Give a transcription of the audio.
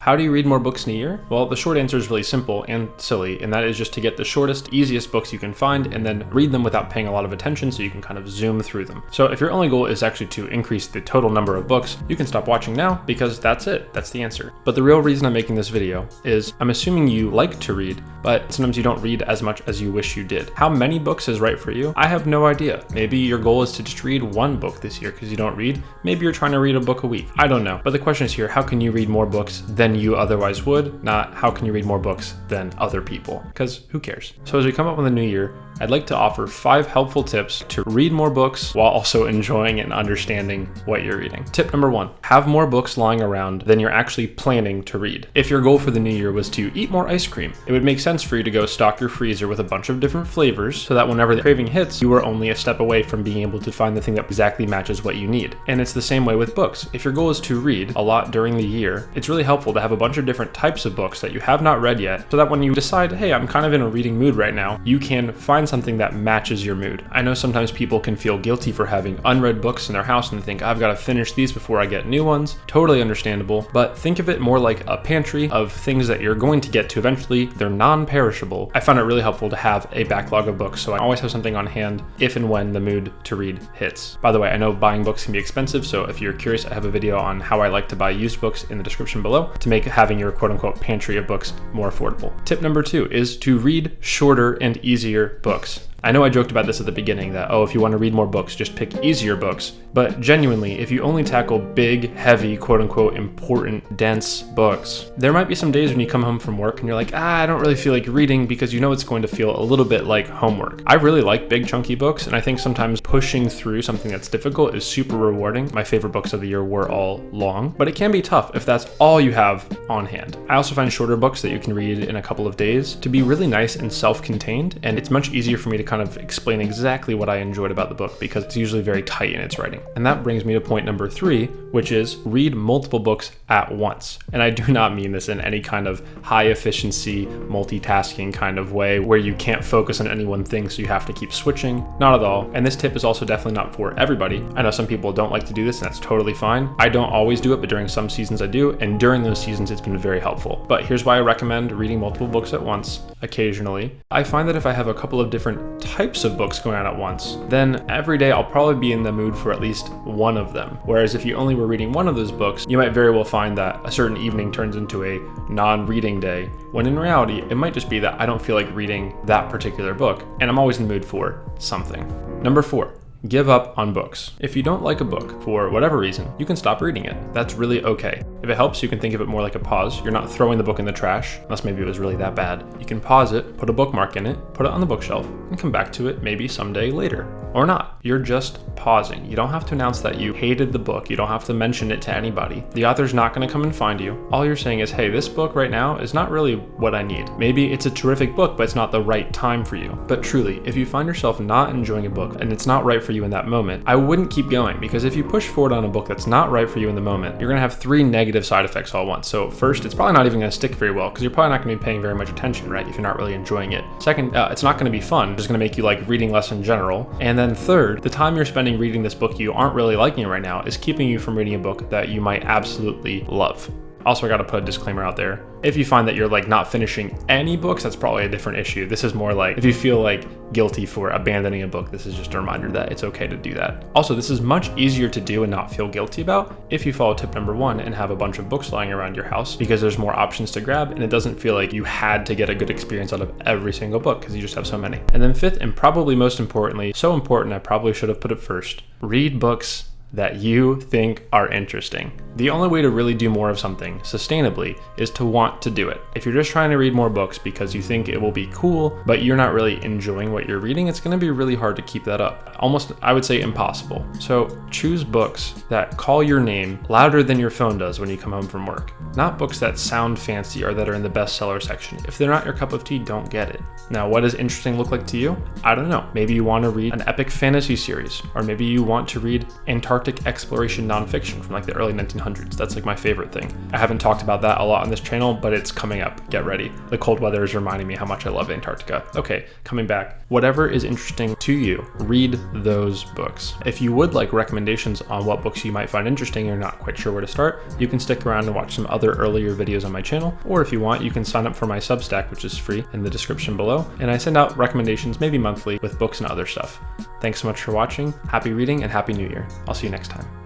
How do you read more books in a year? Well, the short answer is really simple and silly, and that is just to get the shortest, easiest books you can find and then read them without paying a lot of attention so you can kind of zoom through them. So if your only goal is actually to increase the total number of books, you can stop watching now because that's it. That's the answer. But the real reason I'm making this video is I'm assuming you like to read, but sometimes you don't read as much as you wish you did. How many books is right for you? I have no idea. Maybe your goal is to just read one book this year because you don't read. Maybe you're trying to read a book a week. I don't know. But the question is here, how can you read more books than you otherwise would? Not how can you read more books than other people? Because who cares? So as we come up with the new year, I'd like to offer 5 helpful tips to read more books while also enjoying and understanding what you're reading. Tip number 1, have more books lying around than you're actually planning to read. If your goal for the new year was to eat more ice cream, it would make sense for you to go stock your freezer with a bunch of different flavors so that whenever the craving hits, you are only a step away from being able to find the thing that exactly matches what you need. And it's the same way with books. If your goal is to read a lot during the year, it's really helpful to have a bunch of different types of books that you have not read yet so that when you decide, hey, I'm kind of in a reading mood right now, you can find something that matches your mood. I know sometimes people can feel guilty for having unread books in their house and think, I've got to finish these before I get new ones. Totally understandable, but think of it more like a pantry of things that you're going to get to eventually. They're non-perishable. I found it really helpful to have a backlog of books so I always have something on hand if and when the mood to read hits. By the way, I know buying books can be expensive, so if you're curious, I have a video on how I like to buy used books in the description below to make having your quote-unquote pantry of books more affordable. Tip number 2 is to read shorter and easier books. I know I joked about this at the beginning that, if you want to read more books, just pick easier books. But genuinely, if you only tackle big, heavy, quote unquote, important, dense books, there might be some days when you come home from work and you're like, I don't really feel like reading because you know it's going to feel a little bit like homework. I really like big, chunky books, and I think sometimes pushing through something that's difficult is super rewarding. My favorite books of the year were all long, but it can be tough if that's all you have on hand. I also find shorter books that you can read in a couple of days to be really nice and self-contained, and it's much easier for me to kind of explain exactly what I enjoyed about the book because it's usually very tight in its writing. And that brings me to point number 3, which is read multiple books at once. And I do not mean this in any kind of high efficiency, multitasking kind of way where you can't focus on any one thing so you have to keep switching. Not at all. And this tip is also definitely not for everybody. I know some people don't like to do this and that's totally fine. I don't always do it, but during some seasons I do. And during those seasons, it's been very helpful. But here's why I recommend reading multiple books at once occasionally. I find that if I have a couple of different types of books going on at once, then every day I'll probably be in the mood for at least one of them. Whereas if you only were reading one of those books, you might very well find that a certain evening turns into a non-reading day, when in reality, it might just be that I don't feel like reading that particular book, and I'm always in the mood for something. Number 4. Give up on books. If you don't like a book for whatever reason, you can stop reading it. That's really okay. If it helps, you can think of it more like a pause. You're not throwing the book in the trash, unless maybe it was really that bad. You can pause it, put a bookmark in it, put it on the bookshelf, and come back to it maybe someday later. Or not. You're just pausing. You don't have to announce that you hated the book. You don't have to mention it to anybody. The author's not going to come and find you. All you're saying is, hey, this book right now is not really what I need. Maybe it's a terrific book, but it's not the right time for you. But truly, if you find yourself not enjoying a book and it's not right for you in that moment, I wouldn't keep going, because if you push forward on a book that's not right for you in the moment, you're going to have 3 negative side effects all at once. So first, it's probably not even going to stick very well because you're probably not going to be paying very much attention, right? If you're not really enjoying it. Second, it's not going to be fun. It's just going to make you like reading less in general. And then third, the time you're spending reading this book you aren't really liking right now is keeping you from reading a book that you might absolutely love. Also, I got to put a disclaimer out there. If you find that you're like not finishing any books, that's probably a different issue. This is more like if you feel like guilty for abandoning a book, this is just a reminder that it's okay to do that. Also, this is much easier to do and not feel guilty about if you follow tip number 1 and have a bunch of books lying around your house, because there's more options to grab and it doesn't feel like you had to get a good experience out of every single book because you just have so many. And then 5th, and probably most importantly, so important I probably should have put it first, read books that you think are interesting. The only way to really do more of something sustainably is to want to do it. If you're just trying to read more books because you think it will be cool, but you're not really enjoying what you're reading, it's going to be really hard to keep that up. Almost, I would say, impossible. So choose books that call your name louder than your phone does when you come home from work. Not books that sound fancy or that are in the bestseller section. If they're not your cup of tea, don't get it. Now, what does interesting look like to you? I don't know. Maybe you want to read an epic fantasy series, or maybe you want to read Antarctica Antarctic exploration nonfiction from like the early 1900s. That's like my favorite thing. I haven't talked about that a lot on this channel, but it's coming up. Get ready. The cold weather is reminding me how much I love Antarctica. Okay, coming back. Whatever is interesting to you, read those books. If you would like recommendations on what books you might find interesting and you're not quite sure where to start, you can stick around and watch some other earlier videos on my channel, or if you want, you can sign up for my Substack, which is free, in the description below, and I send out recommendations maybe monthly with books and other stuff. Thanks so much for watching, happy reading, and happy new year. I'll see you next time.